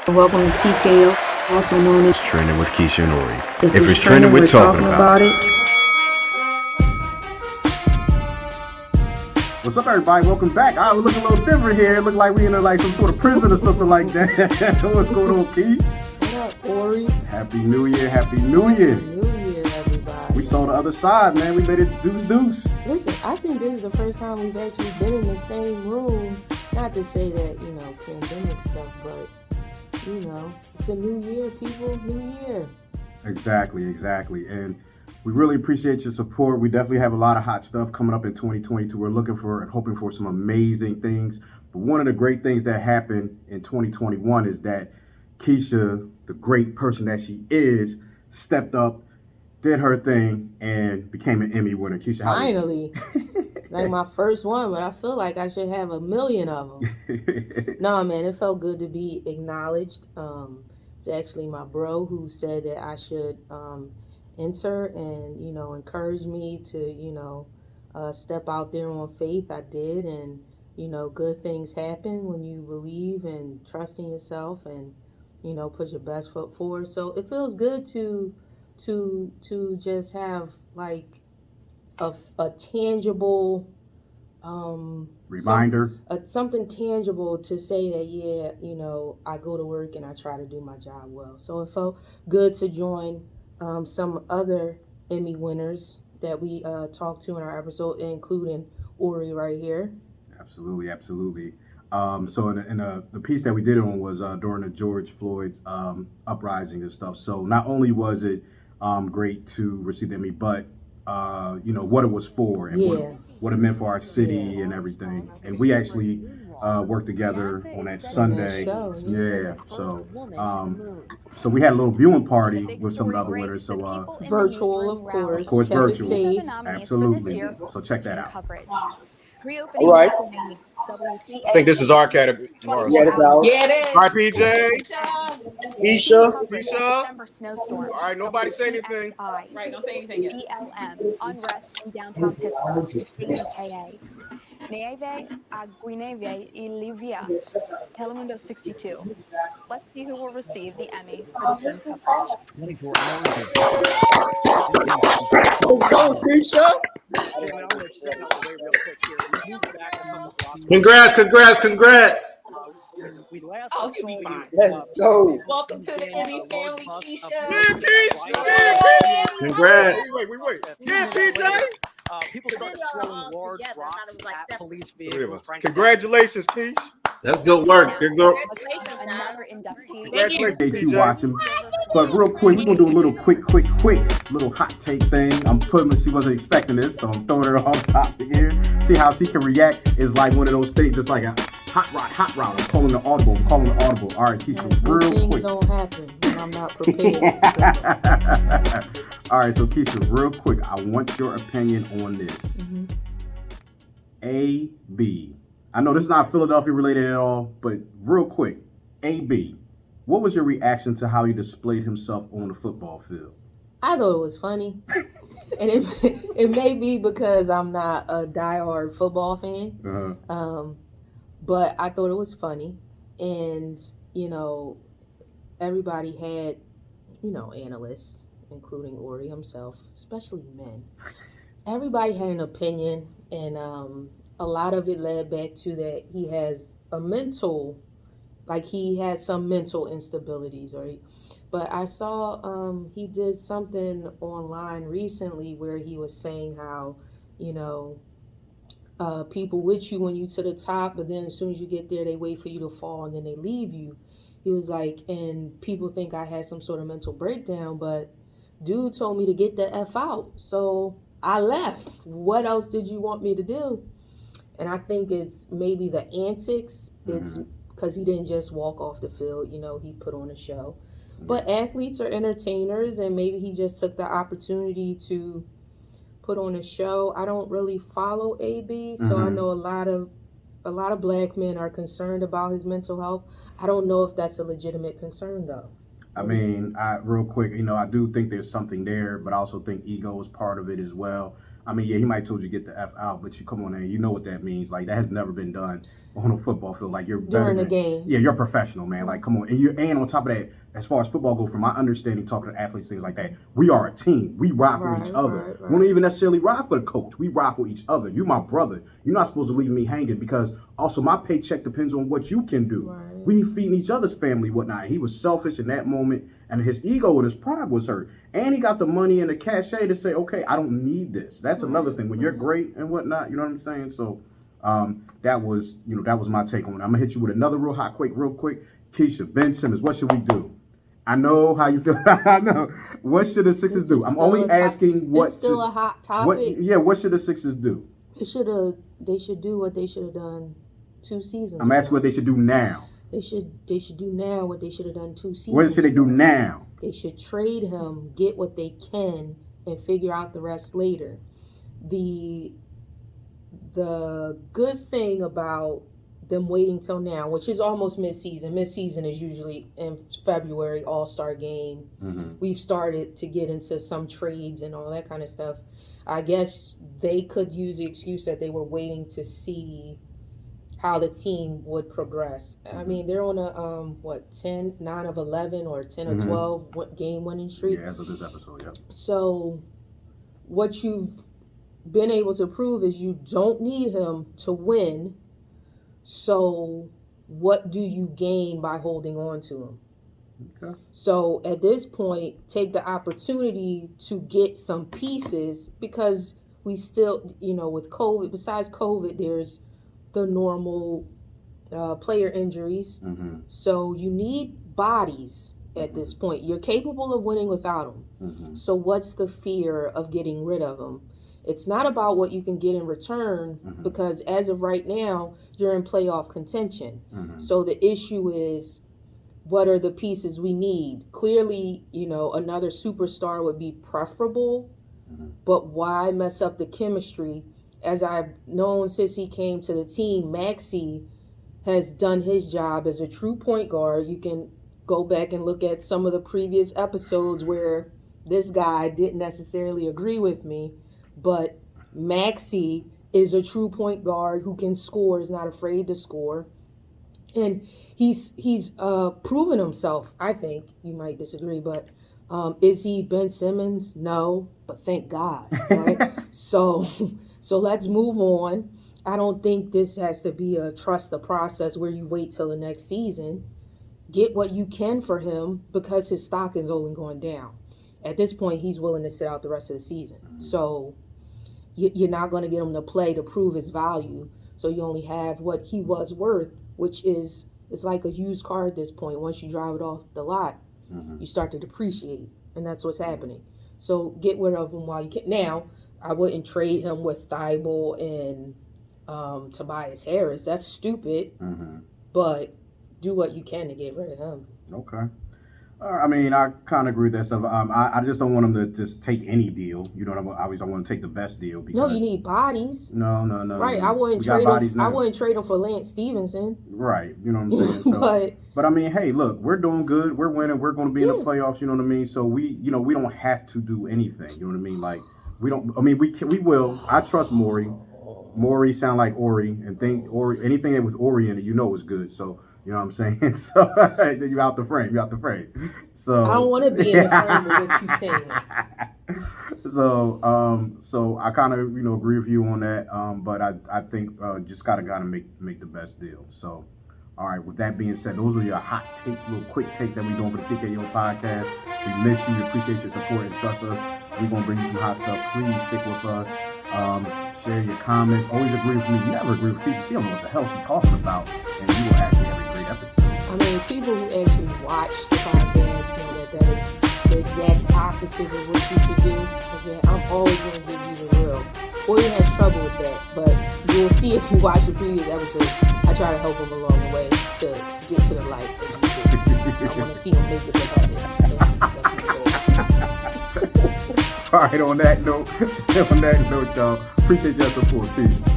Welcome to TKO, also known as Trending with Keisha and Ori. If it's trending, we're talking about it. What's up, everybody? Welcome back. We look a little different here. It look like we in some sort of prison or something like that. What's going on, Keish? What up, Ori? Happy New Year. Happy New Year. New Year, everybody. We saw the other side, man. We made it deuce. Listen, I think this is the first time we've actually been in the same room. Not to say that, pandemic stuff, but, it's a new year, people. New year. Exactly. And we really appreciate your support. We definitely have a lot of hot stuff coming up in 2022. We're looking for and hoping for some amazing things. But one of the great things that happened in 2021 is that Keisha, the great person that she is, stepped up, did her thing, and became an Emmy winner. Keisha, finally. Like my first one, but I feel like I should have 1 million of them. No, man, it felt good to be acknowledged. It's actually my bro who said that I should enter and, encourage me to, step out there on faith. I did, and, good things happen when you believe and trust in yourself and, put your best foot forward. So it feels good to just have like a tangible reminder, something tangible to say that I go to work and I try to do my job well. So it felt good to join some other Emmy winners that we talked to in our episode, including Ori right here. Absolutely. So in the piece that we did on was during the George Floyd's uprising and stuff. So not only was it great to receive the Emmy, but what it was for and what it meant for our city and everything. And we actually worked together on that Sunday. Yeah. So we had a little viewing party with some of the other winners. So virtual, of course. Of course, virtual. Absolutely. So check that out. All right. I think this is our category. Yeah, it's ours. Yeah, it is. All right, PJ. Keisha. All right, nobody say anything. Right, don't say anything yet. BLM, unrest in downtown Pittsburgh, TKO. Nieve, Aguineve, y Livia, Telemundo 62. Let's see who will receive the Emmy for the team coverage. 24 hours. Go, Keisha. Congrats. Oh, he'll be fine. Let's go. Welcome to the Emmy family, Keisha. Yeah, Keisha. Congrats. Wait. Yeah, PJ. People started throwing large rocks at police vehicles. Congratulations, Keish. That's good work. Good work. Another inductee. Congratulations, Appreciate you PJ. watching. But real quick, we're gonna do a little quick little hot take thing. She wasn't expecting this, so I'm throwing it on top here. See how she can react. It's like one of those things, it's like a hot rod. I'm calling the audible. All right, Keisha, real Things quick. don't happen when I'm not prepared. All right, so Keisha, real quick, I want your opinion on this. A, B. I know this is not Philadelphia related at all, but real quick, A, B. What was your reaction to how he displayed himself on the football field? I thought it was funny. And it may be because I'm not a diehard football fan. But I thought it was funny. And, everybody had, analysts, including Ori himself, especially men. Everybody had an opinion, and a lot of it led back to that he has he had some mental instabilities, right? But I saw he did something online recently where he was saying how, people with you when you to the top, but then as soon as you get there, they wait for you to fall and then they leave you. He was like, and people think I had some sort of mental breakdown, but dude told me to get the F out. So I left. What else did you want me to do? And I think it's maybe the antics. It's because he didn't just walk off the field. He put on a show. But athletes are entertainers, and maybe he just took the opportunity to put on a show. I don't really follow AB, so I know a lot of black men are concerned about his mental health. I don't know if that's a legitimate concern, though. I mean, real quick, I do think there's something there, but I also think ego is part of it as well. I mean, yeah, he might have told you get the F out, but you come on there, you know what that means. Like, that has never been done on a football field. Like, you're better during the than, game. Yeah, you're a professional, man. Like, come on. And on top of that, as far as football goes, from my understanding, talking to athletes, things like that, we are a team. We ride for each other. We don't even necessarily ride for the coach. We ride for each other. You're my brother. You're not supposed to leave me hanging because also my paycheck depends on what you can do. Right. We feeding each other's family, whatnot. He was selfish in that moment, and his ego and his pride was hurt. And he got the money and the cachet to say, okay, I don't need this. That's another thing. When you're great and whatnot, you know what I'm saying? So that was my take on it. I'm gonna hit you with another real hot quake real quick. Keisha, Ben Simmons, what should we do? I know how you feel. I know. What should the Sixers do? I'm only asking what. It's still a hot topic. What should the Sixers do? They should do what they should have done 2 seasons I'm asking what they should do now. They should do now what they should have done 2 seasons What should they do now? They should trade him, get what they can, and figure out the rest later. The good thing about them waiting till now, which is almost mid-season. Mid-season is usually in February, All-Star game. Mm-hmm. We've started to get into some trades and all that kind of stuff. I guess they could use the excuse that they were waiting to see how the team would progress. I mean, they're on a 9 of 11 or 10 or 12 game winning streak. Yeah, as of this episode, yeah. So what you've been able to prove is you don't need him to win. So what do you gain by holding on to him? Okay. So at this point, take the opportunity to get some pieces because we still, with COVID, besides COVID, there's the normal player injuries. Mm-hmm. So you need bodies at this point. You're capable of winning without them. Mm-hmm. So what's the fear of getting rid of them? It's not about what you can get in return because as of right now, you're in playoff contention. Mm-hmm. So the issue is, what are the pieces we need? Clearly, another superstar would be preferable, but why mess up the chemistry? As I've known since he came to the team, Maxey has done his job as a true point guard. You can go back and look at some of the previous episodes where this guy didn't necessarily agree with me, but Maxey is a true point guard who can score, is not afraid to score. And he's proven himself, I think. You might disagree, but is he Ben Simmons? No, but thank God, right? So let's move on. I don't think this has to be a trust the process where you wait till the next season. Get what you can for him because his stock is only going down. At this point, he's willing to sit out the rest of the season. So you're not going to get him to play to prove his value. So you only have what he was worth, which is it's like a used car at this point. Once you drive it off the lot, you start to depreciate, and that's what's happening. So get rid of him while you can. Now, I wouldn't trade him with Thibault and Tobias Harris. That's stupid, but do what you can to get rid of him. Okay. I mean, I kind of agree with that stuff. I just don't want him to just take any deal. You know what I mean? Obviously, I want to take the best deal. Because no, you need bodies. No. Right, I wouldn't trade him. I wouldn't trade him for Lance Stevenson. Right, you know what I'm saying. So, but I mean, hey, look, we're doing good. We're winning. We're going to be in the playoffs. You know what I mean. So we don't have to do anything. You know what I mean? Like we don't. I mean, we will. I trust Maury. Maury sound like Ori, and anything that with Ori in it, is good. So. You know what I'm saying? So you out the frame. So I don't want to be in the frame of what you're saying. So I kind of agree with you on that. But I think just gotta make the best deal. So all right. With that being said, those are your hot take, little quick takes that we're doing for the TKO podcast. We miss you. We appreciate your support and trust us. We're gonna bring you some hot stuff. Please stick with us. Share your comments. Always agree with me. Never agree with Keisha. She don't know what the hell she's talking about, and you will actually have a great episode. I mean, people who actually watch the podcast know that is the exact opposite of what you should do. Okay, I'm always going to give you the real. Boy, he has trouble with that, but you'll see if you watch the previous episode. I try to help him along the way to get to the light. I want to see him make it to heaven. All right, on that note, y'all, appreciate your support. Peace.